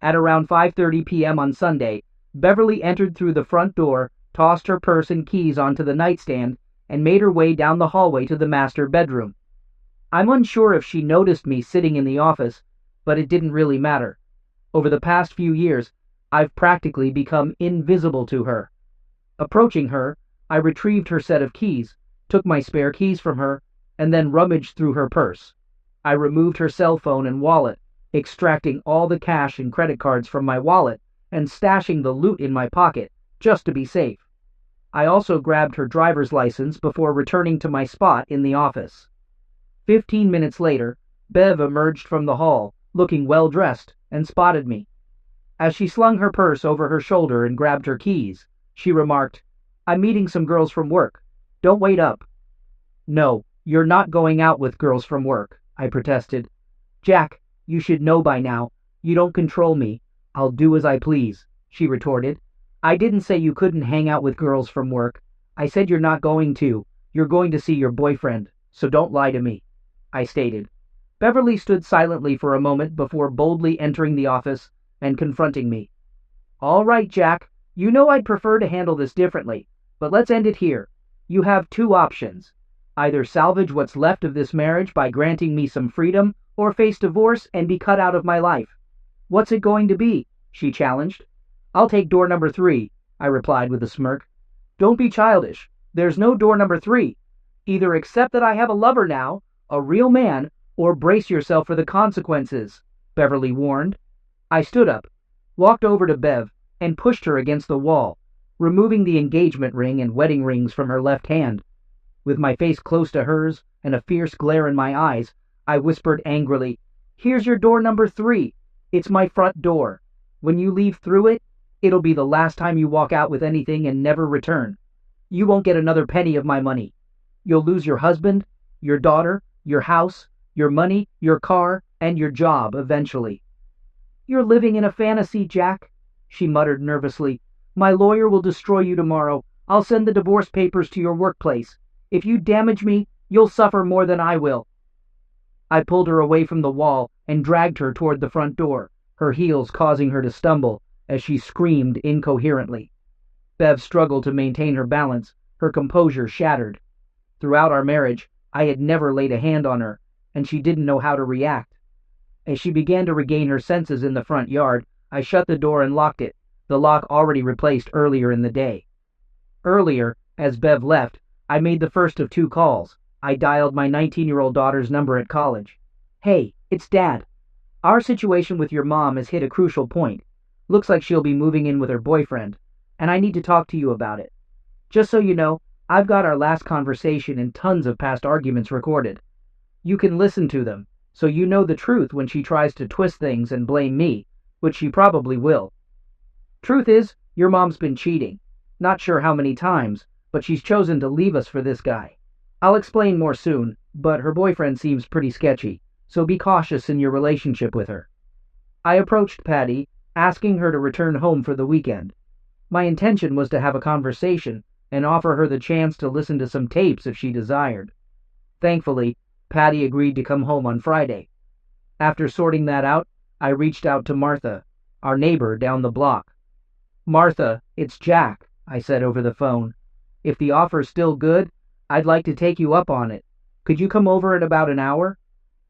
At around 5:30 p.m. on Sunday, Beverly entered through the front door, tossed her purse and keys onto the nightstand, and made her way down the hallway to the master bedroom. I'm unsure if she noticed me sitting in the office, but it didn't really matter. Over the past few years, I've practically become invisible to her. Approaching her, I retrieved her set of keys, took my spare keys from her, and then rummaged through her purse. I removed her cell phone and wallet, extracting all the cash and credit cards from my wallet and stashing the loot in my pocket, just to be safe. I also grabbed her driver's license before returning to my spot in the office. 15 minutes later, Bev emerged from the hall, looking well-dressed, and spotted me. As she slung her purse over her shoulder and grabbed her keys, she remarked, "I'm meeting some girls from work. Don't wait up." "No, you're not going out with girls from work," I protested. "Jack, you should know by now. You don't control me. I'll do as I please," she retorted. "I didn't say you couldn't hang out with girls from work. I said you're not going to. You're going to see your boyfriend, so don't lie to me," I stated. Beverly stood silently for a moment before boldly entering the office and confronting me. "All right, Jack, you know I'd prefer to handle this differently, but let's end it here. You have two options. Either salvage what's left of this marriage by granting me some freedom, or face divorce and be cut out of my life." "What's it going to be?" she challenged. "I'll take door number 3, I replied with a smirk. "Don't be childish. There's no door number 3. Either accept that I have a lover now, a real man, or brace yourself for the consequences," Beverly warned. I stood up, walked over to Bev, and pushed her against the wall, removing the engagement ring and wedding rings from her left hand. With my face close to hers and a fierce glare in my eyes, I whispered angrily, "Here's your door number 3. It's my front door. When you leave through it, it'll be the last time you walk out with anything and never return. You won't get another penny of my money. You'll lose your husband, your daughter, your house, your money, your car, and your job eventually." "You're living in a fantasy, Jack," she muttered nervously. "My lawyer will destroy you tomorrow. I'll send the divorce papers to your workplace. If you damage me, you'll suffer more than I will." I pulled her away from the wall and dragged her toward the front door, her heels causing her to stumble as she screamed incoherently. Bev struggled to maintain her balance, her composure shattered. Throughout our marriage, I had never laid a hand on her, and she didn't know how to react. As she began to regain her senses in the front yard, I shut the door and locked it, the lock already replaced earlier in the day. Earlier, as Bev left, I made the first of 2 calls. I dialed my 19-year-old daughter's number at college. "Hey, it's Dad. Our situation with your mom has hit a crucial point. Looks like she'll be moving in with her boyfriend, and I need to talk to you about it. Just so you know, I've got our last conversation and tons of past arguments recorded. You can listen to them, so you know the truth when she tries to twist things and blame me, which she probably will. Truth is, your mom's been cheating. Not sure how many times, but she's chosen to leave us for this guy. I'll explain more soon, but her boyfriend seems pretty sketchy, so be cautious in your relationship with her." I approached Patty, asking her to return home for the weekend. My intention was to have a conversation and offer her the chance to listen to some tapes if she desired. Thankfully, Patty agreed to come home on Friday. After sorting that out, I reached out to Martha, our neighbor down the block. "Martha, it's Jack," I said over the phone. "If the offer's still good, I'd like to take you up on it. Could you come over in about an hour?"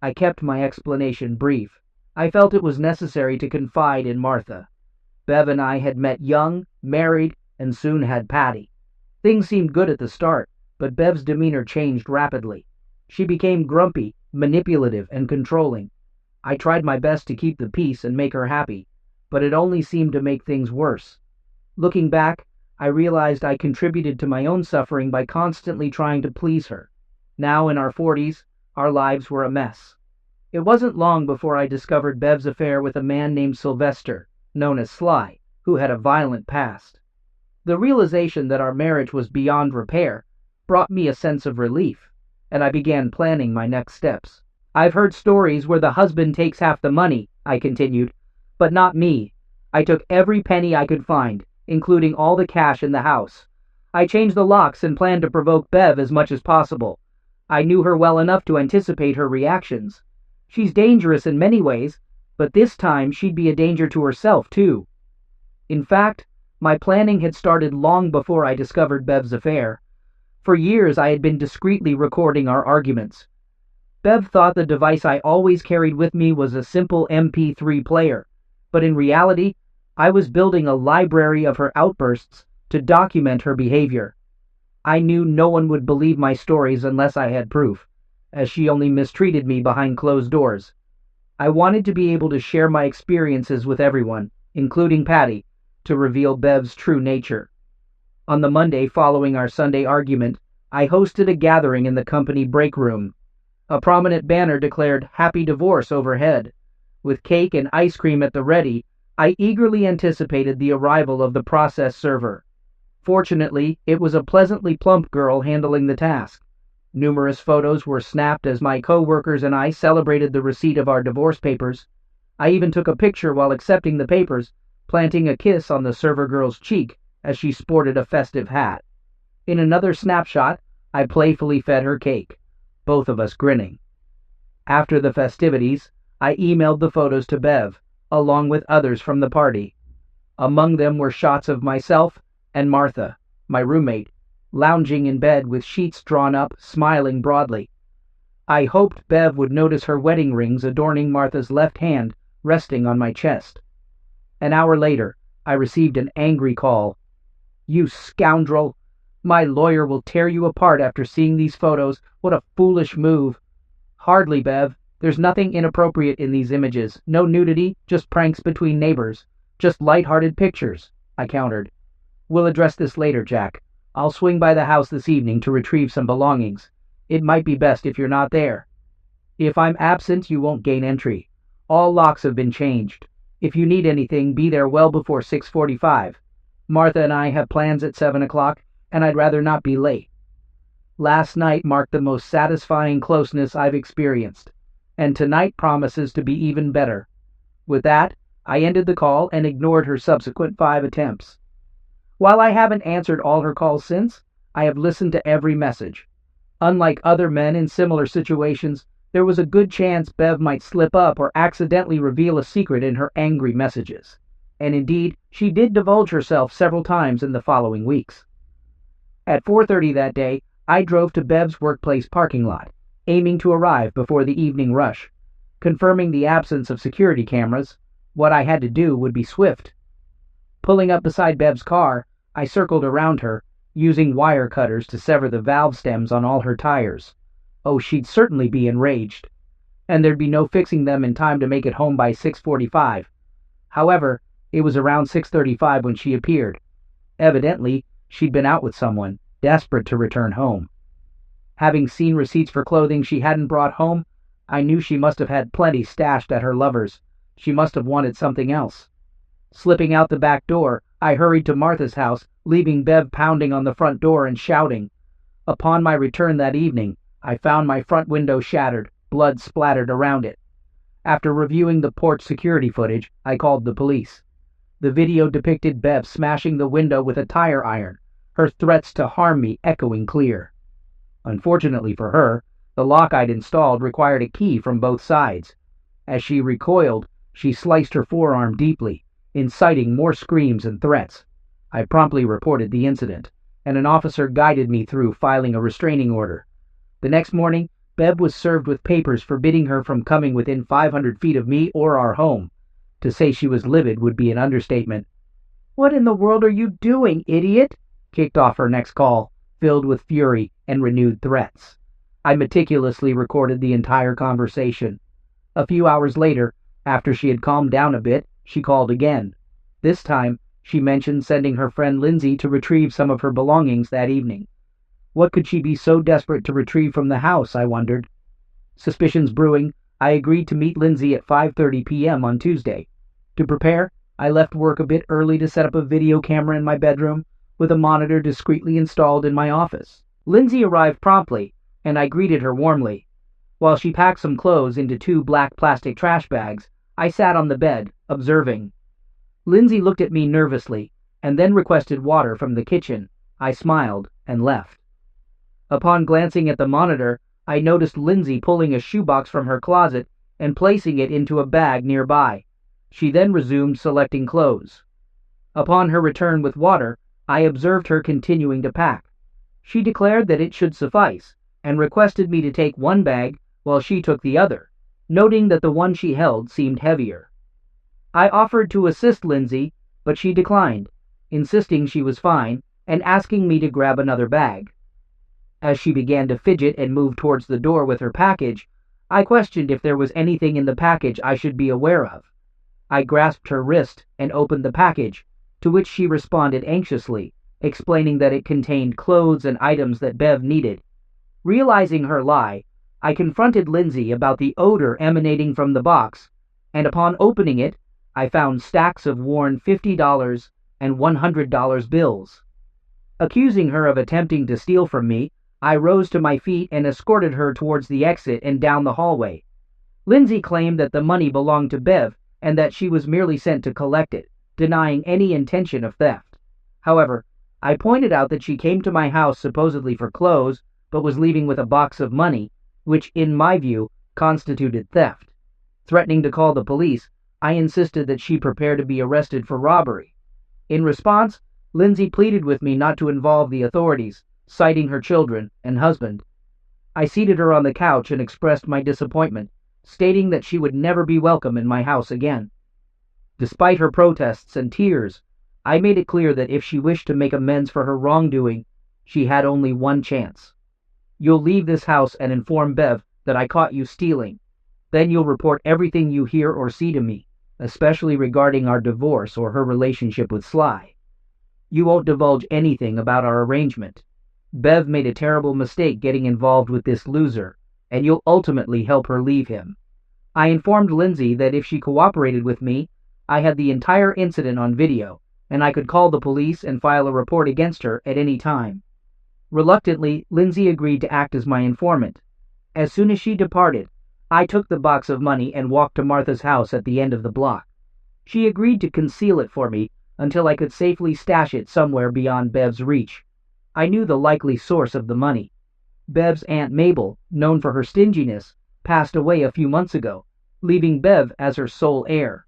I kept my explanation brief. I felt it was necessary to confide in Martha. Bev and I had met young, married, and soon had Patty. Things seemed good at the start, but Bev's demeanor changed rapidly. She became grumpy, manipulative, and controlling. I tried my best to keep the peace and make her happy, but it only seemed to make things worse. Looking back, I realized I contributed to my own suffering by constantly trying to please her. Now in our 40s, our lives were a mess. It wasn't long before I discovered Bev's affair with a man named Sylvester, known as Sly, who had a violent past. The realization that our marriage was beyond repair brought me a sense of relief, and I began planning my next steps. "I've heard stories where the husband takes half the money," I continued, "but not me. I took every penny I could find, including all the cash in the house. I changed the locks and planned to provoke Bev as much as possible. I knew her well enough to anticipate her reactions. She's dangerous in many ways, But this time she'd be a danger to herself, too. In fact, my planning had started long before I discovered Bev's affair. For years I had been discreetly recording our arguments. Bev thought the device I always carried with me was a simple MP3 player, but in reality, I was building a library of her outbursts to document her behavior. I knew no one would believe my stories unless I had proof, as she only mistreated me behind closed doors. I wanted to be able to share my experiences with everyone, including Patty, to reveal Bev's true nature. On the Monday following our Sunday argument, I hosted a gathering in the company break room. A prominent banner declared "Happy Divorce" overhead. With cake and ice cream at the ready, I eagerly anticipated the arrival of the process server. Fortunately, it was a pleasantly plump girl handling the task. Numerous photos were snapped as my co-workers and I celebrated the receipt of our divorce papers. I even took a picture while accepting the papers, planting a kiss on the server girl's cheek as she sported a festive hat. In another snapshot, I playfully fed her cake, both of us grinning. After the festivities, I emailed the photos to Bev, along with others from the party. Among them were shots of myself and Martha, my roommate, lounging in bed with sheets drawn up, smiling broadly. I hoped Bev would notice her wedding rings adorning Martha's left hand resting on my chest. An hour later, I received an angry call. "You scoundrel! My lawyer will tear you apart after seeing these photos. What a foolish move!" "Hardly, Bev. There's nothing inappropriate in these images. No nudity, just pranks between neighbors. Just light-hearted pictures," I countered. "We'll address this later, Jack. I'll swing by the house this evening to retrieve some belongings. It might be best if you're not there." "If I'm absent, you won't gain entry. All locks have been changed. If you need anything, be there well before 6:45. Martha and I have plans at 7 o'clock, and I'd rather not be late." Last night marked the most satisfying closeness I've experienced, and tonight promises to be even better. With that, I ended the call and ignored her subsequent 5 attempts. While I haven't answered all her calls since, I have listened to every message. Unlike other men in similar situations, there was a good chance Bev might slip up or accidentally reveal a secret in her angry messages. And indeed, she did divulge herself several times in the following weeks. At 4:30 that day, I drove to Bev's workplace parking lot, aiming to arrive before the evening rush. Confirming the absence of security cameras, what I had to do would be swift. Pulling up beside Bev's car, I circled around her, using wire cutters to sever the valve stems on all her tires. Oh, she'd certainly be enraged. And there'd be no fixing them in time to make it home by 6:45. However, it was around 6:35 when she appeared. Evidently, she'd been out with someone, desperate to return home. Having seen receipts for clothing she hadn't brought home, I knew she must have had plenty stashed at her lover's. She must have wanted something else. Slipping out the back door, I hurried to Martha's house, leaving Bev pounding on the front door and shouting. Upon my return that evening, I found my front window shattered, blood splattered around it. After reviewing the porch security footage, I called the police. The video depicted Bev smashing the window with a tire iron, her threats to harm me echoing clear. Unfortunately for her, the lock I'd installed required a key from both sides. As she recoiled, she sliced her forearm deeply, inciting more screams and threats. I promptly reported the incident, and an officer guided me through filing a restraining order. The next morning, Bev was served with papers forbidding her from coming within 500 feet of me or our home. To say she was livid would be an understatement. "What in the world are you doing, idiot?" kicked off her next call, filled with fury and renewed threats. I meticulously recorded the entire conversation. A few hours later, after she had calmed down a bit, she called again. This time, she mentioned sending her friend Lindsay to retrieve some of her belongings that evening. What could she be so desperate to retrieve from the house, I wondered. Suspicions brewing, I agreed to meet Lindsay at 5:30 p.m. on Tuesday. To prepare, I left work a bit early to set up a video camera in my bedroom, with a monitor discreetly installed in my office. Lindsay arrived promptly, and I greeted her warmly. While she packed some clothes into 2 black plastic trash bags, I sat on the bed, observing. Lindsay looked at me nervously, and then requested water from the kitchen. I smiled and left. Upon glancing at the monitor, I noticed Lindsay pulling a shoebox from her closet and placing it into a bag nearby. She then resumed selecting clothes. Upon her return with water, I observed her continuing to pack. She declared that it should suffice, and requested me to take one bag while she took the other, noting that the one she held seemed heavier. I offered to assist Lindsay, but she declined, insisting she was fine and asking me to grab another bag. As she began to fidget and move towards the door with her package, I questioned if there was anything in the package I should be aware of. I grasped her wrist and opened the package, to which she responded anxiously, explaining that it contained clothes and items that Bev needed. Realizing her lie, I confronted Lindsay about the odor emanating from the box, and upon opening it, I found stacks of worn $50 and $100 bills. Accusing her of attempting to steal from me, I rose to my feet and escorted her towards the exit and down the hallway. Lindsay claimed that the money belonged to Bev and that she was merely sent to collect it, denying any intention of theft. However, I pointed out that she came to my house supposedly for clothes, but was leaving with a box of money, which, in my view, constituted theft. Threatening to call the police, I insisted that she prepare to be arrested for robbery. In response, Lindsay pleaded with me not to involve the authorities, citing her children and husband. I seated her on the couch and expressed my disappointment, stating that she would never be welcome in my house again. Despite her protests and tears, I made it clear that if she wished to make amends for her wrongdoing, she had only one chance. You'll leave this house and inform Bev that I caught you stealing. Then you'll report everything you hear or see to me, especially regarding our divorce or her relationship with Sly. You won't divulge anything about our arrangement. Bev made a terrible mistake getting involved with this loser, and you'll ultimately help her leave him. I informed Lindsay that if she cooperated with me, I had the entire incident on video, and I could call the police and file a report against her at any time. Reluctantly, Lindsay agreed to act as my informant. As soon as she departed, I took the box of money and walked to Martha's house at the end of the block. She agreed to conceal it for me until I could safely stash it somewhere beyond Bev's reach. I knew the likely source of the money. Bev's Aunt Mabel, known for her stinginess, passed away a few months ago, leaving Bev as her sole heir.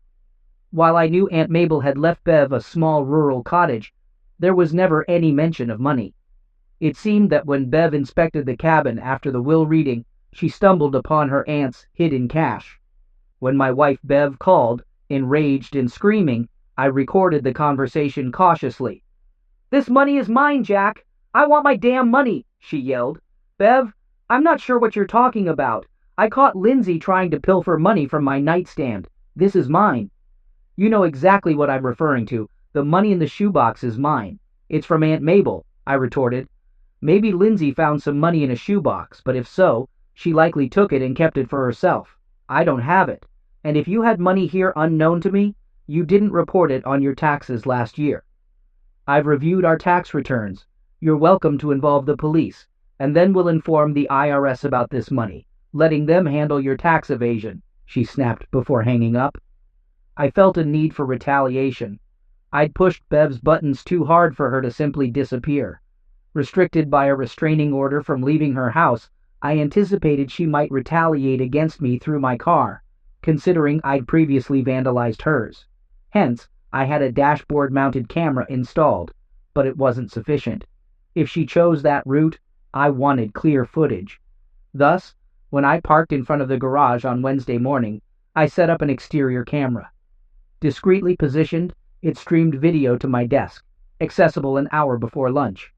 While I knew Aunt Mabel had left Bev a small rural cottage, there was never any mention of money. It seemed that when Bev inspected the cabin after the will reading, she stumbled upon her aunt's hidden cash. When my wife Bev called, enraged and screaming, I recorded the conversation cautiously. "This money is mine, Jack! I want my damn money!" she yelled. "Bev, I'm not sure what you're talking about. I caught Lindsay trying to pilfer money from my nightstand. This is mine." "You know exactly what I'm referring to. The money in the shoebox is mine. It's from Aunt Mabel," I retorted. "Maybe Lindsay found some money in a shoebox, but if so, she likely took it and kept it for herself. I don't have it. And if you had money here unknown to me, you didn't report it on your taxes last year. I've reviewed our tax returns. You're welcome to involve the police, and then we'll inform the IRS about this money, letting them handle your tax evasion," she snapped before hanging up. I felt a need for retaliation. I'd pushed Bev's buttons too hard for her to simply disappear. Restricted by a restraining order from leaving her house, I anticipated she might retaliate against me through my car, considering I'd previously vandalized hers. Hence, I had a dashboard-mounted camera installed, but it wasn't sufficient. If she chose that route, I wanted clear footage. Thus, when I parked in front of the garage on Wednesday morning, I set up an exterior camera. Discreetly positioned, it streamed video to my desk, accessible an hour before lunch.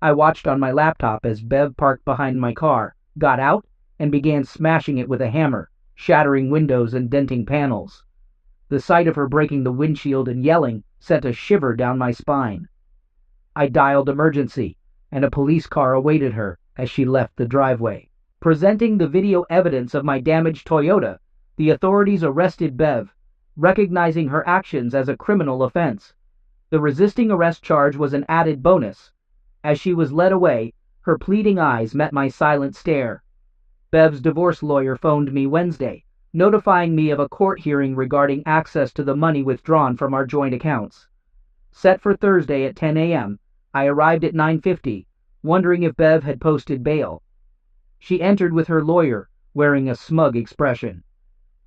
I watched on my laptop as Bev parked behind my car, got out, and began smashing it with a hammer, shattering windows and denting panels. The sight of her breaking the windshield and yelling sent a shiver down my spine. I dialed emergency, and a police car awaited her as she left the driveway. Presenting the video evidence of my damaged Toyota, the authorities arrested Bev, recognizing her actions as a criminal offense. The resisting arrest charge was an added bonus. As she was led away, her pleading eyes met my silent stare. Bev's divorce lawyer phoned me Wednesday, notifying me of a court hearing regarding access to the money withdrawn from our joint accounts. Set for Thursday at 10 a.m., I arrived at 9:50, wondering if Bev had posted bail. She entered with her lawyer, wearing a smug expression.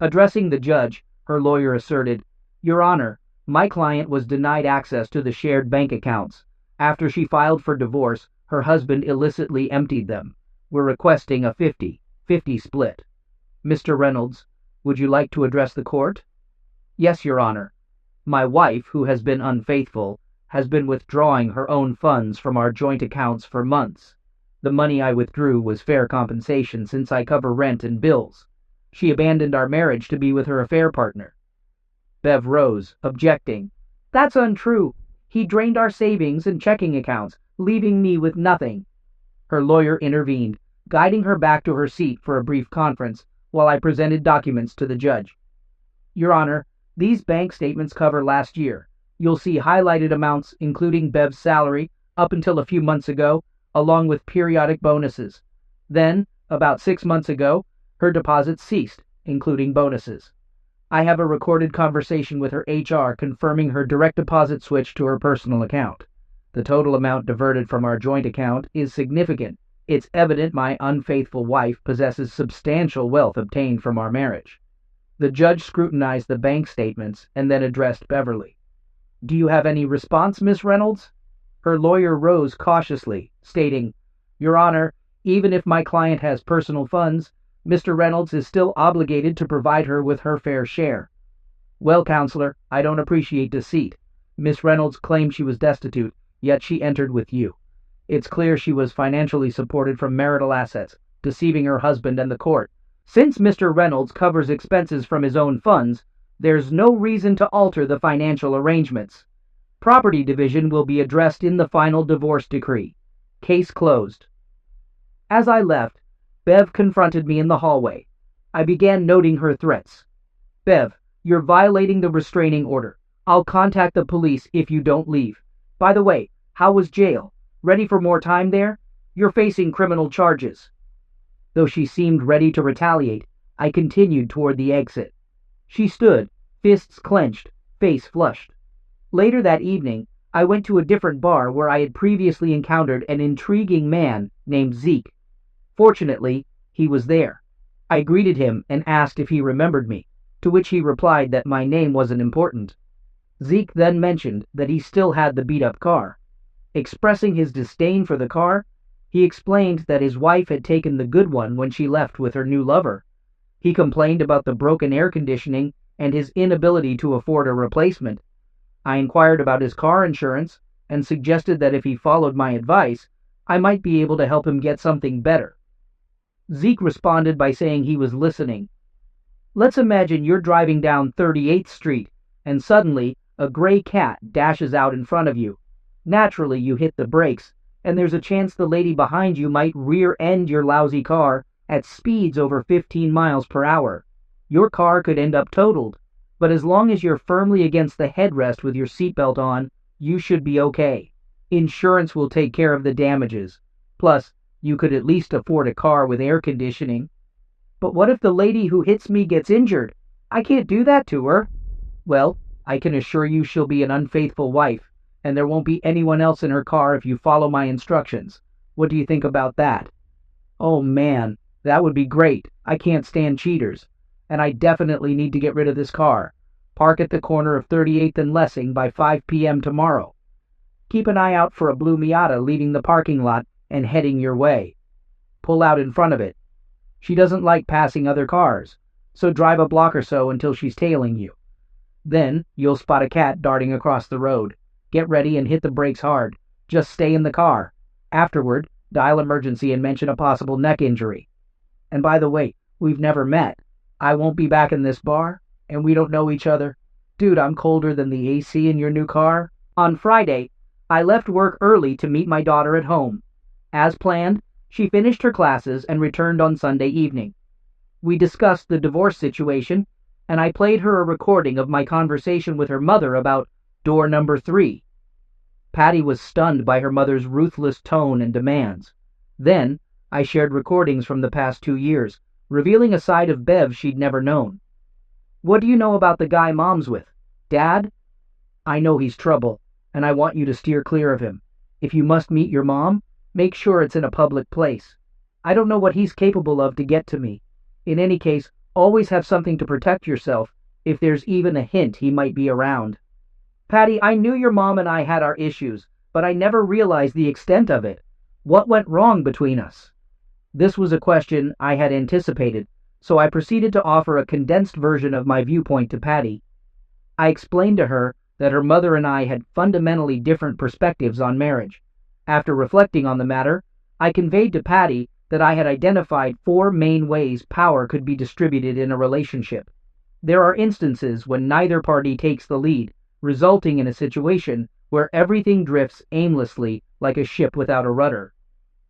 Addressing the judge, her lawyer asserted, "Your Honor, my client was denied access to the shared bank accounts. After she filed for divorce, her husband illicitly emptied them. We're requesting a 50-50 split." Mr. Reynolds, would you like to address the court? Yes, Your Honor. My wife, who has been unfaithful, has been withdrawing her own funds from our joint accounts for months. The money I withdrew was fair compensation since I cover rent and bills. She abandoned our marriage to be with her affair partner. Bev rose, objecting. That's untrue. He drained our savings and checking accounts, leaving me with nothing. Her lawyer intervened, guiding her back to her seat for a brief conference while I presented documents to the judge. Your Honor, these bank statements cover last year. You'll see highlighted amounts including Bev's salary up until a few months ago, along with periodic bonuses. Then, about 6 months ago, her deposits ceased, including bonuses. I have a recorded conversation with her HR confirming her direct deposit switch to her personal account. The total amount diverted from our joint account is significant. It's evident my unfaithful wife possesses substantial wealth obtained from our marriage. The judge scrutinized the bank statements and then addressed Beverly. Do you have any response, Miss Reynolds? Her lawyer rose cautiously, stating, Your Honor, even if my client has personal funds, Mr. Reynolds is still obligated to provide her with her fair share. Well, counselor, I don't appreciate deceit. Miss Reynolds claimed she was destitute, yet she entered with you. It's clear she was financially supported from marital assets, deceiving her husband and the court. Since Mr. Reynolds covers expenses from his own funds, there's no reason to alter the financial arrangements. Property division will be addressed in the final divorce decree. Case closed. As I left, Bev confronted me in the hallway. I began noting her threats. Bev, you're violating the restraining order. I'll contact the police if you don't leave. By the way, how was jail? Ready for more time there? You're facing criminal charges. Though she seemed ready to retaliate, I continued toward the exit. She stood, fists clenched, face flushed. Later that evening, I went to a different bar where I had previously encountered an intriguing man named Zeke. Fortunately, he was there. I greeted him and asked if he remembered me, to which he replied that my name wasn't important. Zeke then mentioned that he still had the beat-up car. Expressing his disdain for the car, he explained that his wife had taken the good one when she left with her new lover. He complained about the broken air conditioning and his inability to afford a replacement. I inquired about his car insurance and suggested that if he followed my advice, I might be able to help him get something better. Zeke responded by saying he was listening. Let's imagine you're driving down 38th Street and suddenly a gray cat dashes out in front of you. Naturally, you hit the brakes, and there's a chance the lady behind you might rear-end your lousy car at speeds over 15 miles per hour. Your car could end up totaled, but as long as you're firmly against the headrest with your seatbelt on, you should be okay. Insurance will take care of the damages. Plus, you could at least afford a car with air conditioning. But what if the lady who hits me gets injured? I can't do that to her. Well, I can assure you she'll be an unfaithful wife, and there won't be anyone else in her car if you follow my instructions. What do you think about that? Oh man, that would be great. I can't stand cheaters. And I definitely need to get rid of this car. Park at the corner of 38th and Lessing by 5 p.m. tomorrow. Keep an eye out for a blue Miata leaving the parking lot and heading your way. Pull out in front of it. She doesn't like passing other cars, so drive a block or so until she's tailing you. Then you'll spot a cat darting across the road. Get ready and hit the brakes hard. Just stay in the car. Afterward, dial emergency and mention a possible neck injury. And by the way, we've never met. I won't be back in this bar, and we don't know each other. Dude, I'm colder than the AC in your new car. On Friday, I left work early to meet my daughter at home. As planned, she finished her classes and returned on Sunday evening. We discussed the divorce situation, and I played her a recording of my conversation with her mother about door number 3. Patty was stunned by her mother's ruthless tone and demands. Then, I shared recordings from the past 2 years, revealing a side of Bev she'd never known. What do you know about the guy Mom's with? Dad? I know he's trouble, and I want you to steer clear of him. If you must meet your mom, make sure it's in a public place. I don't know what he's capable of to get to me. In any case, Always have something to protect yourself if there's even a hint he might be around. Patty, I knew your mom and I had our issues, but I never realized the extent of it. What went wrong between us? This was a question I had anticipated, so I proceeded to offer a condensed version of my viewpoint to Patty. I explained to her that her mother and I had fundamentally different perspectives on marriage. After reflecting on the matter, I conveyed to Patty that I had identified 4 main ways power could be distributed in a relationship. There are instances when neither party takes the lead, resulting in a situation where everything drifts aimlessly like a ship without a rudder.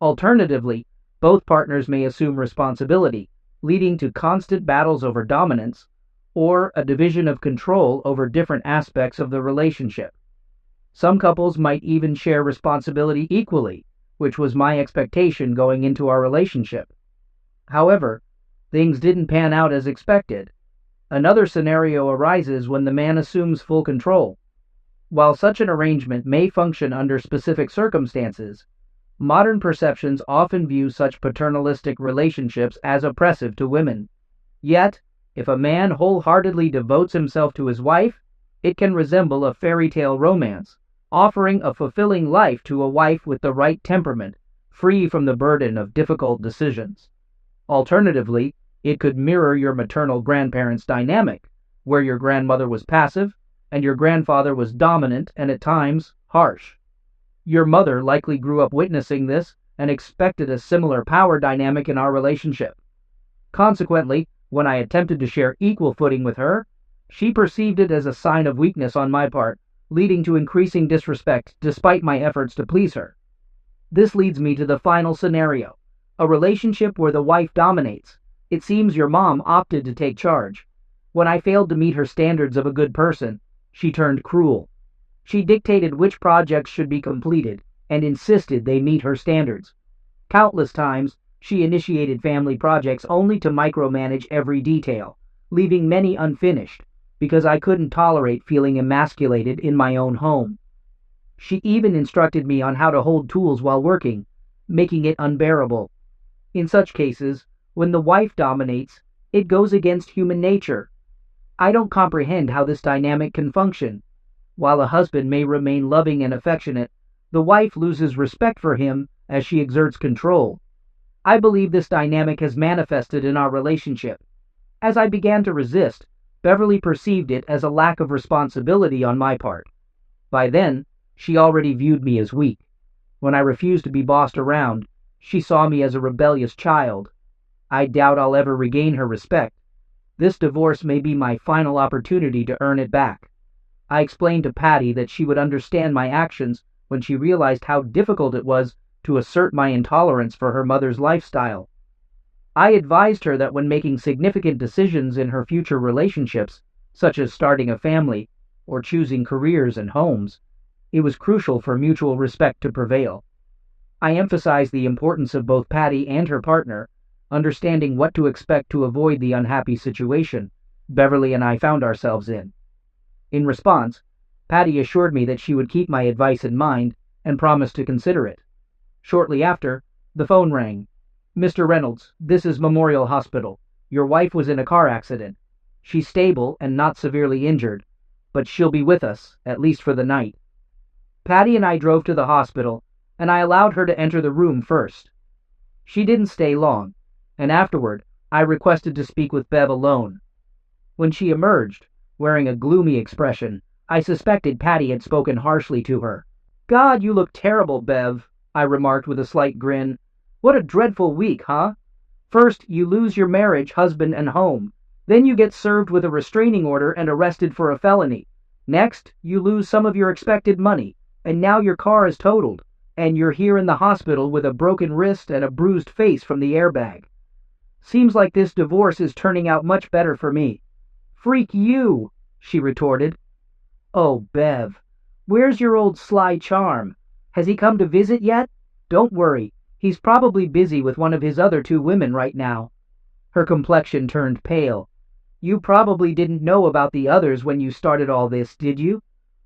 Alternatively, both partners may assume responsibility, leading to constant battles over dominance, or a division of control over different aspects of the relationship. Some couples might even share responsibility equally, which was my expectation going into our relationship. However, things didn't pan out as expected. Another scenario arises when the man assumes full control. While such an arrangement may function under specific circumstances, modern perceptions often view such paternalistic relationships as oppressive to women. Yet, if a man wholeheartedly devotes himself to his wife, it can resemble a fairy tale romance, offering a fulfilling life to a wife with the right temperament, free from the burden of difficult decisions. Alternatively, it could mirror your maternal grandparents' dynamic, where your grandmother was passive and your grandfather was dominant and at times harsh. Your mother likely grew up witnessing this and expected a similar power dynamic in our relationship. Consequently, when I attempted to share equal footing with her, she perceived it as a sign of weakness on my part, leading to increasing disrespect despite my efforts to please her. This leads me to the final scenario, a relationship where the wife dominates. It seems your mom opted to take charge. When I failed to meet her standards of a good person, she turned cruel. She dictated which projects should be completed and insisted they meet her standards. Countless times, she initiated family projects only to micromanage every detail, leaving many unfinished because I couldn't tolerate feeling emasculated in my own home. She even instructed me on how to hold tools while working, making it unbearable. In such cases, when the wife dominates, it goes against human nature. I don't comprehend how this dynamic can function. While a husband may remain loving and affectionate, the wife loses respect for him as she exerts control. I believe this dynamic has manifested in our relationship. As I began to resist, Beverly perceived it as a lack of responsibility on my part. By then, she already viewed me as weak. When I refused to be bossed around, she saw me as a rebellious child. I doubt I'll ever regain her respect. This divorce may be my final opportunity to earn it back. I explained to Patty that she would understand my actions when she realized how difficult it was to assert my intolerance for her mother's lifestyle. I advised her that when making significant decisions in her future relationships, such as starting a family or choosing careers and homes, it was crucial for mutual respect to prevail. I emphasized the importance of both Patty and her partner understanding what to expect to avoid the unhappy situation Beverly and I found ourselves in. In response, Patty assured me that she would keep my advice in mind and promised to consider it. Shortly after, the phone rang. "Mr. Reynolds, this is Memorial Hospital. Your wife was in a car accident. She's stable and not severely injured, but she'll be with us, at least for the night." Patty and I drove to the hospital, and I allowed her to enter the room first. She didn't stay long, and afterward, I requested to speak with Bev alone. When she emerged, wearing a gloomy expression, I suspected Patty had spoken harshly to her. "God, you look terrible, Bev," I remarked with a slight grin. "What a dreadful week, huh? First, you lose your marriage, husband, and home. Then you get served with a restraining order and arrested for a felony. Next, you lose some of your expected money, and now your car is totaled, and you're here in the hospital with a broken wrist and a bruised face from the airbag. Seems like this divorce is turning out much better for me." "Freak you," she retorted. "Oh, Bev, where's your old sly charm? Has he come to visit yet? Don't worry, he's probably busy with one of his other 2 women right now." Her complexion turned pale. "You probably didn't know about the others when you started all this, did you?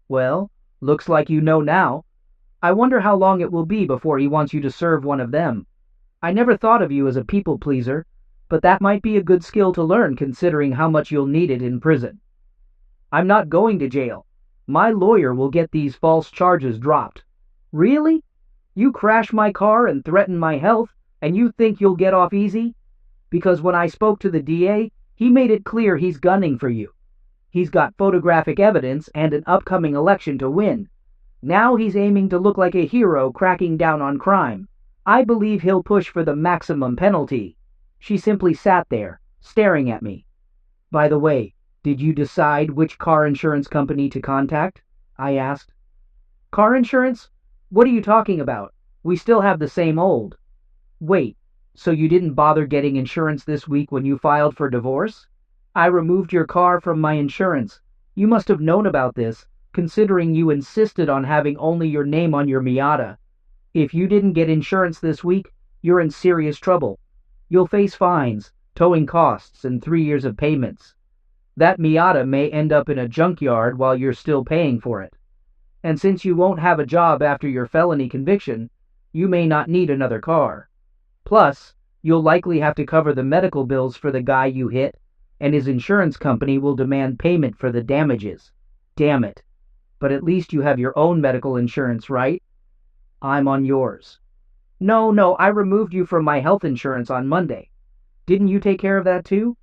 Well, looks like you know now. I wonder how long it will be before he wants you to serve one of them. I never thought of you as a people pleaser. but that might be a good skill to learn considering how much you'll need it in prison. I'm not going to jail. My lawyer will get these false charges dropped. Really? You crash my car and threaten my health, and you think you'll get off easy? Because when I spoke to the DA, he made it clear he's gunning for you. He's got photographic evidence and an upcoming election to win. Now he's aiming to look like a hero cracking down on crime. I believe he'll push for the maximum penalty. She simply sat there, staring at me. By the way, did you decide which car insurance company to contact? I asked. Car insurance? What are you talking about? We still have the same old. Wait, so you didn't bother getting insurance this week when you filed for divorce? I removed your car from my insurance. You must have known about this, considering you insisted on having only your name on your Miata. If you didn't get insurance this week, you're in serious trouble. You'll face fines, towing costs, and 3 years of payments. That Miata may end up in a junkyard while you're still paying for it. And since you won't have a job after your felony conviction, you may not need another car. Plus, you'll likely have to cover the medical bills for the guy you hit, and his insurance company will demand payment for the damages. Damn it. But at least you have your own medical insurance, right? I'm on yours. No, I removed you from my health insurance on Monday. Didn't you take care of that too?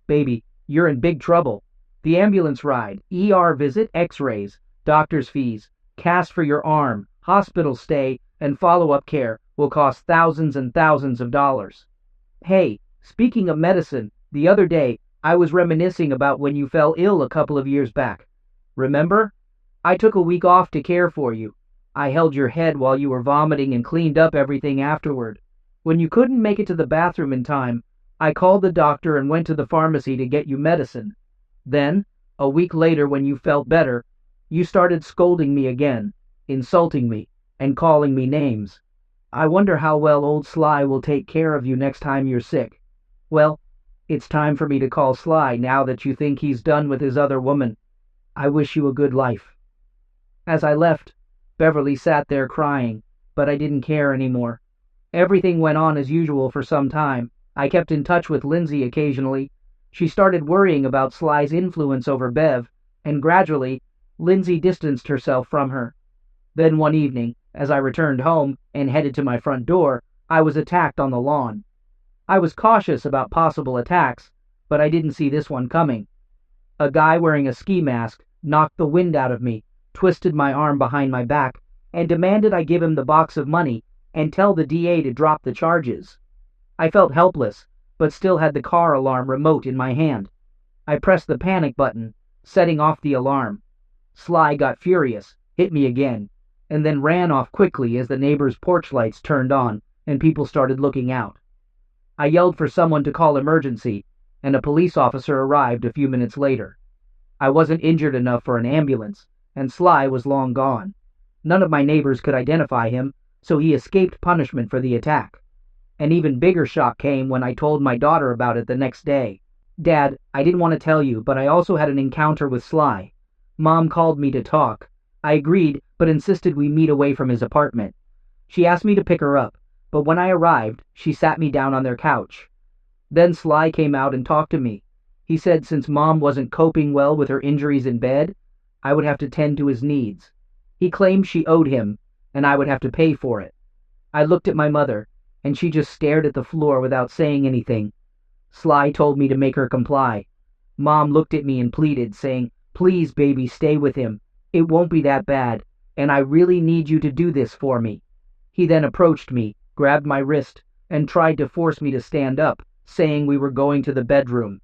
Baby, you're in big trouble. The ambulance ride, ER visit, x-rays, doctor's fees, cast for your arm, hospital stay, and follow-up care will cost thousands and thousands of dollars. Hey, speaking of medicine, the other day, I was reminiscing about when you fell ill a couple of years back. Remember? I took a week off to care for you. I held your head while you were vomiting and cleaned up everything afterward. When you couldn't make it to the bathroom in time, I called the doctor and went to the pharmacy to get you medicine. Then, a week later when you felt better, you started scolding me again, insulting me, and calling me names. I wonder how well old Sly will take care of you next time you're sick. Well, it's time for me to call Sly now that you think he's done with his other woman. I wish you a good life. As I left, Beverly sat there crying, but I didn't care anymore. Everything went on as usual for some time. I kept in touch with Lindsay occasionally. She started worrying about Sly's influence over Bev, and gradually, Lindsay distanced herself from her. Then one evening, as I returned home and headed to my front door, I was attacked on the lawn. I was cautious about possible attacks, but I didn't see this one coming. A guy wearing a ski mask knocked the wind out of me, twisted my arm behind my back, and demanded I give him the box of money and tell the DA to drop the charges. I felt helpless, but still had the car alarm remote in my hand. I pressed the panic button, setting off the alarm. Sly got furious, hit me again, and then ran off quickly as the neighbor's porch lights turned on and people started looking out. I yelled for someone to call emergency, and a police officer arrived a few minutes later. I wasn't injured enough for an ambulance, and Sly was long gone. None of my neighbors could identify him, so he escaped punishment for the attack. An even bigger shock came when I told my daughter about it the next day. Dad, I didn't want to tell you, but I also had an encounter with Sly. Mom called me to talk. I agreed, but insisted we meet away from his apartment. She asked me to pick her up, but when I arrived, she sat me down on their couch. Then Sly came out and talked to me. He said since Mom wasn't coping well with her injuries in bed, I would have to tend to his needs. He claimed she owed him, and I would have to pay for it. I looked at my mother, and she just stared at the floor without saying anything. Sly told me to make her comply. Mom looked at me and pleaded, saying, "Please, baby, stay with him. It won't be that bad, and I really need you to do this for me." He then approached me, grabbed my wrist, and tried to force me to stand up, saying we were going to the bedroom.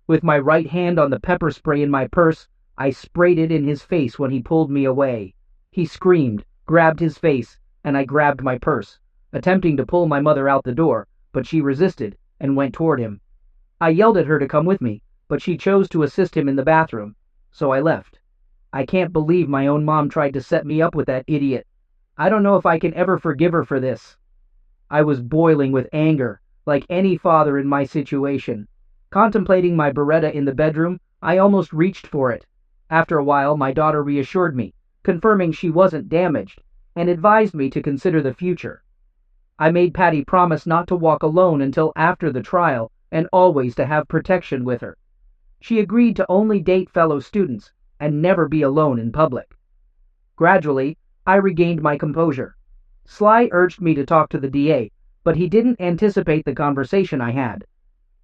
With my right hand on the pepper spray in my purse, I sprayed it in his face when he pulled me away. He screamed, grabbed his face, and I grabbed my purse, attempting to pull my mother out the door, but she resisted and went toward him. I yelled at her to come with me, but she chose to assist him in the bathroom, so I left. I can't believe my own mom tried to set me up with that idiot. I don't know if I can ever forgive her for this. I was boiling with anger, like any father in my situation. Contemplating my Beretta in the bedroom, I almost reached for it. After a while, my daughter reassured me, confirming she wasn't damaged, and advised me to consider the future. I made Patty promise not to walk alone until after the trial, and always to have protection with her. She agreed to only date fellow students and never be alone in public. Gradually, I regained my composure. Sly urged me to talk to the DA, but he didn't anticipate the conversation I had.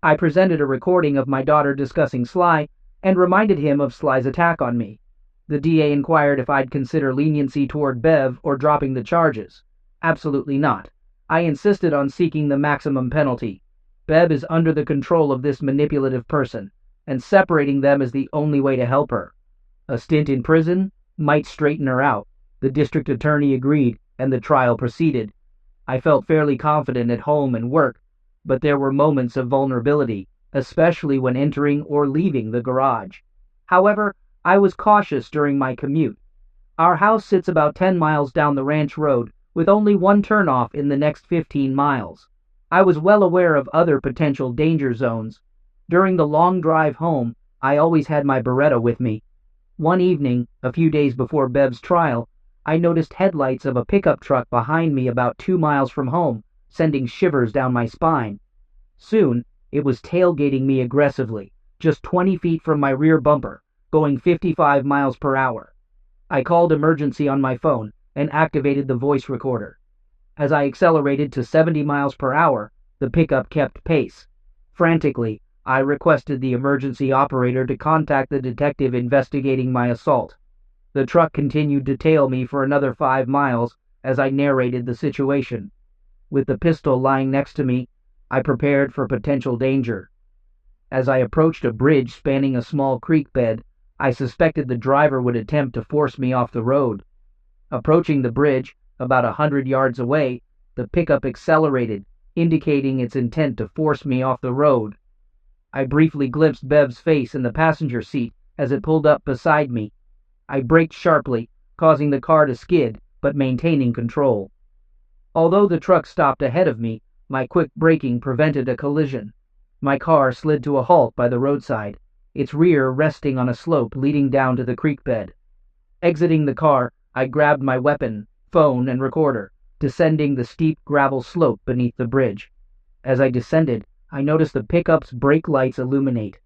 I presented a recording of my daughter discussing Sly and reminded him of Sly's attack on me. The DA inquired if I'd consider leniency toward Bev or dropping the charges. Absolutely not. I insisted on seeking the maximum penalty. Bev is under the control of this manipulative person, and separating them is the only way to help her. A stint in prison might straighten her out. The district attorney agreed, and the trial proceeded. I felt fairly confident at home and work, but there were moments of vulnerability, especially when entering or leaving the garage. However, I was cautious during my commute. Our house sits about 10 miles down the ranch road, with only one turnoff in the next 15 miles. I was well aware of other potential danger zones. During the long drive home, I always had my Beretta with me. One evening, a few days before Bev's trial, I noticed headlights of a pickup truck behind me about 2 miles from home, sending shivers down my spine. Soon, it was tailgating me aggressively, just 20 feet from my rear bumper, going 55 miles per hour. I called emergency on my phone and activated the voice recorder. As I accelerated to 70 miles per hour, the pickup kept pace. Frantically, I requested the emergency operator to contact the detective investigating my assault. The truck continued to tail me for another 5 miles as I narrated the situation. With the pistol lying next to me, I prepared for potential danger. As I approached a bridge spanning a small creek bed, I suspected the driver would attempt to force me off the road. Approaching the bridge, about 100 yards away, the pickup accelerated, indicating its intent to force me off the road. I briefly glimpsed Bev's face in the passenger seat as it pulled up beside me. I braked sharply, causing the car to skid, but maintaining control. Although the truck stopped ahead of me, my quick braking prevented a collision. My car slid to a halt by the roadside, its rear resting on a slope leading down to the creek bed. Exiting the car, I grabbed my weapon, phone, and recorder, descending the steep gravel slope beneath the bridge. As I descended, I noticed the pickup's brake lights illuminate.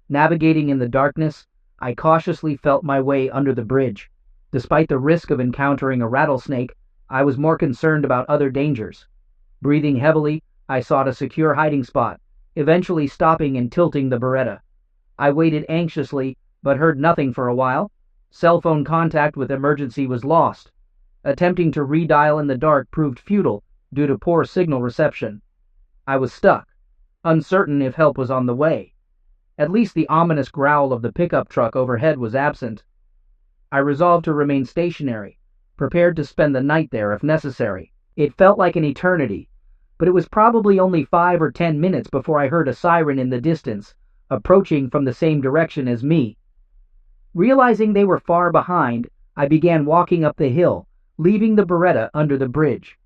Navigating in the darkness, I cautiously felt my way under the bridge. Despite the risk of encountering a rattlesnake, I was more concerned about other dangers. Breathing heavily, I sought a secure hiding spot, eventually stopping and tilting the Beretta. I waited anxiously, but heard nothing for a while. Cell phone contact with emergency was lost. Attempting to redial in the dark proved futile due to poor signal reception. I was stuck, uncertain if help was on the way. At least the ominous growl of the pickup truck overhead was absent. I resolved to remain stationary, prepared to spend the night there if necessary. It felt like an eternity, but it was probably only 5 or 10 minutes before I heard a siren in the distance, approaching from the same direction as me. Realizing they were far behind, I began walking up the hill, leaving the Beretta under the bridge.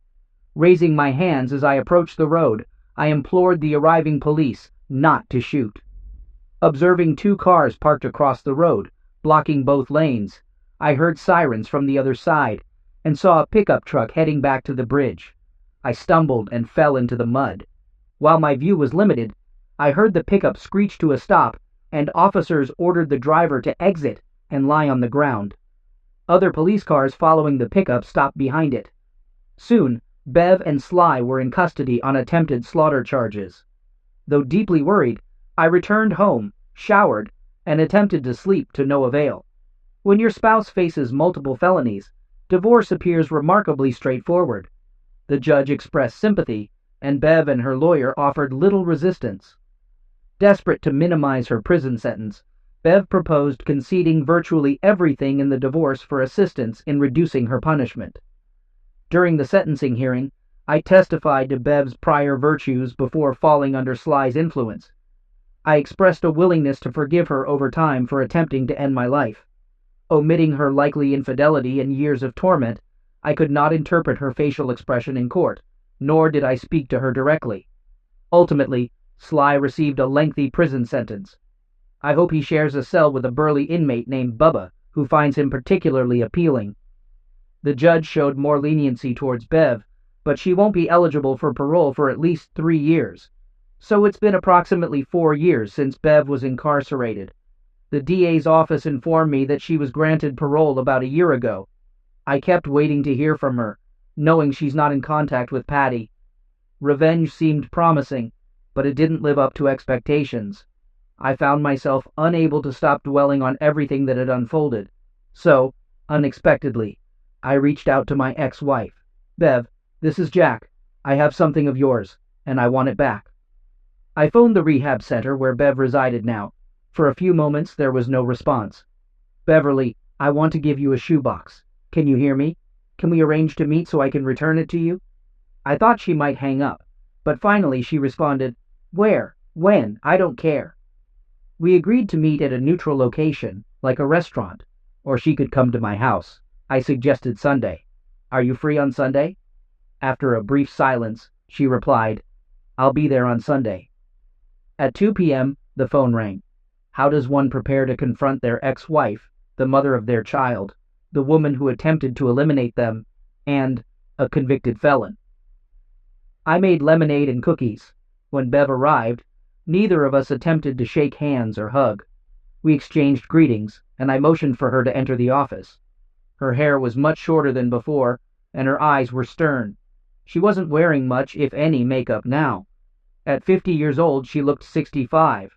Raising my hands as I approached the road, I implored the arriving police not to shoot. Observing 2 cars parked across the road, blocking both lanes, I heard sirens from the other side and saw a pickup truck heading back to the bridge. I stumbled and fell into the mud. While my view was limited, I heard the pickup screech to a stop, and officers ordered the driver to exit and lie on the ground. Other police cars following the pickup stopped behind it. Soon, Bev and Sly were in custody on attempted slaughter charges. Though deeply worried, I returned home, showered, and attempted to sleep to no avail. When your spouse faces multiple felonies, divorce appears remarkably straightforward. The judge expressed sympathy, and Bev and her lawyer offered little resistance. Desperate to minimize her prison sentence, Bev proposed conceding virtually everything in the divorce for assistance in reducing her punishment. During the sentencing hearing, I testified to Bev's prior virtues before falling under Sly's influence. I expressed a willingness to forgive her over time for attempting to end my life. Omitting her likely infidelity and years of torment, I could not interpret her facial expression in court, nor did I speak to her directly. Ultimately, Sly received a lengthy prison sentence. I hope he shares a cell with a burly inmate named Bubba, who finds him particularly appealing. The judge showed more leniency towards Bev, but she won't be eligible for parole for at least 3 years. So it's been approximately 4 years since Bev was incarcerated. The DA's office informed me that she was granted parole about a year ago. I kept waiting to hear from her, knowing she's not in contact with Patty. Revenge seemed promising, but it didn't live up to expectations. I found myself unable to stop dwelling on everything that had unfolded. So, unexpectedly, I reached out to my ex-wife. Bev, this is Jack. I have something of yours, and I want it back. I phoned the rehab center where Bev resided now. For a few moments there was no response. Beverly, I want to give you a shoebox. Can you hear me? Can we arrange to meet so I can return it to you? I thought she might hang up, but finally she responded, Where? When? I don't care. We agreed to meet at a neutral location, like a restaurant, or she could come to my house. I suggested Sunday. Are you free on Sunday? After a brief silence, she replied, I'll be there on Sunday. At 2 p.m., the phone rang. How does one prepare to confront their ex-wife, the mother of their child, the woman who attempted to eliminate them, and a convicted felon? I made lemonade and cookies. When Bev arrived, neither of us attempted to shake hands or hug. We exchanged greetings, and I motioned for her to enter the office. Her hair was much shorter than before, and her eyes were stern. She wasn't wearing much, if any, makeup now. At 50 years old, she looked 65.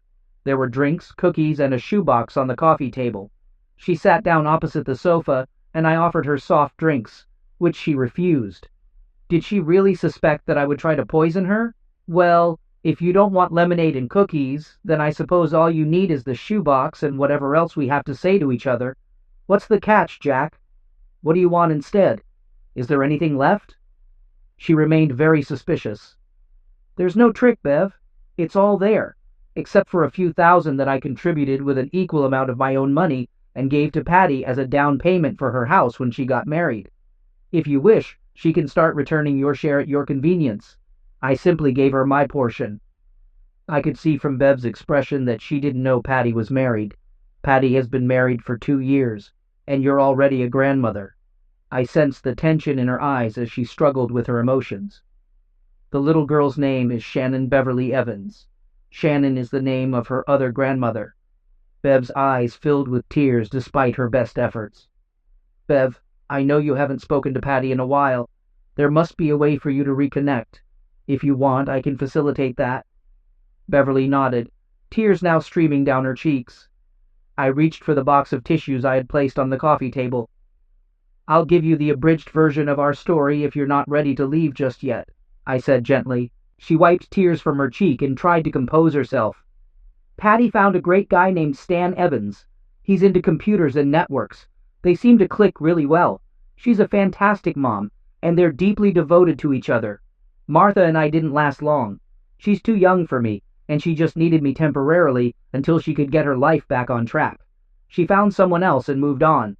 There were drinks, cookies, and a shoebox on the coffee table. She sat down opposite the sofa, and I offered her soft drinks, which she refused. Did she really suspect that I would try to poison her? Well, if you don't want lemonade and cookies, then I suppose all you need is the shoebox and whatever else we have to say to each other. What's the catch, Jack? What do you want instead? Is there anything left? She remained very suspicious. There's no trick, Bev. It's all there, except for a few thousand that I contributed with an equal amount of my own money and gave to Patty as a down payment for her house when she got married. If you wish, she can start returning your share at your convenience. I simply gave her my portion. I could see from Bev's expression that she didn't know Patty was married. Patty has been married for 2 years, and you're already a grandmother. I sensed the tension in her eyes as she struggled with her emotions. The little girl's name is Shannon Beverly Evans. Shannon is the name of her other grandmother. Bev's eyes filled with tears despite her best efforts. Bev, I know you haven't spoken to Patty in a while. There must be a way for you to reconnect. If you want, I can facilitate that. Beverly nodded, tears now streaming down her cheeks. I reached for the box of tissues I had placed on the coffee table. I'll give you the abridged version of our story if you're not ready to leave just yet, I said gently. She wiped tears from her cheek and tried to compose herself. Patty found a great guy named Stan Evans. He's into computers and networks. They seem to click really well. She's a fantastic mom, and they're deeply devoted to each other. Martha and I didn't last long. She's too young for me, and she just needed me temporarily until she could get her life back on track. She found someone else and moved on.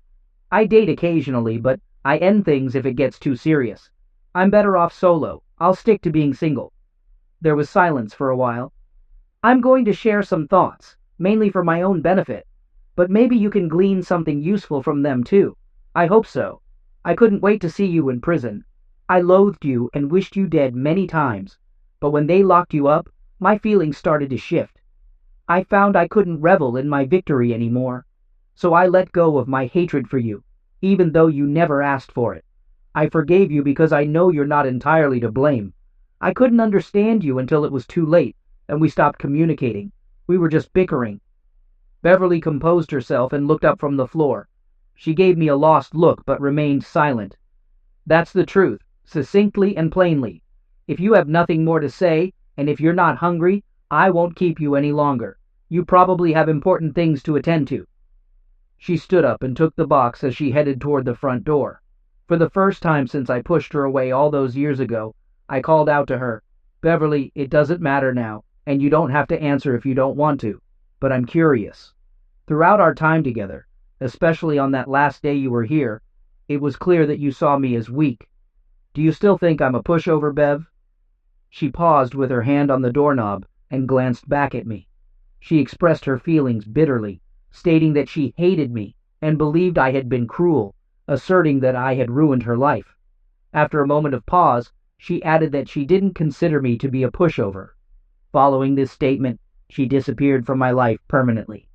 I date occasionally, but I end things if it gets too serious. I'm better off solo. I'll stick to being single. There was silence for a while. I'm going to share some thoughts, mainly for my own benefit, but maybe you can glean something useful from them too. I hope so. I couldn't wait to see you in prison. I loathed you and wished you dead many times, but when they locked you up, my feelings started to shift. I found I couldn't revel in my victory anymore, so I let go of my hatred for you, even though you never asked for it. I forgave you because I know you're not entirely to blame. I couldn't understand you until it was too late, and we stopped communicating. We were just bickering. Beverly composed herself and looked up from the floor. She gave me a lost look, but remained silent. That's the truth, succinctly and plainly. If you have nothing more to say, and if you're not hungry, I won't keep you any longer. You probably have important things to attend to. She stood up and took the box as she headed toward the front door. For the first time since I pushed her away all those years ago, I called out to her, Beverly, it doesn't matter now, and you don't have to answer if you don't want to, but I'm curious. Throughout our time together, especially on that last day you were here, it was clear that you saw me as weak. Do you still think I'm a pushover, Bev? She paused with her hand on the doorknob and glanced back at me. She expressed her feelings bitterly, stating that she hated me and believed I had been cruel, asserting that I had ruined her life. After a moment of pause, she added that she didn't consider me to be a pushover. Following this statement, she disappeared from my life permanently.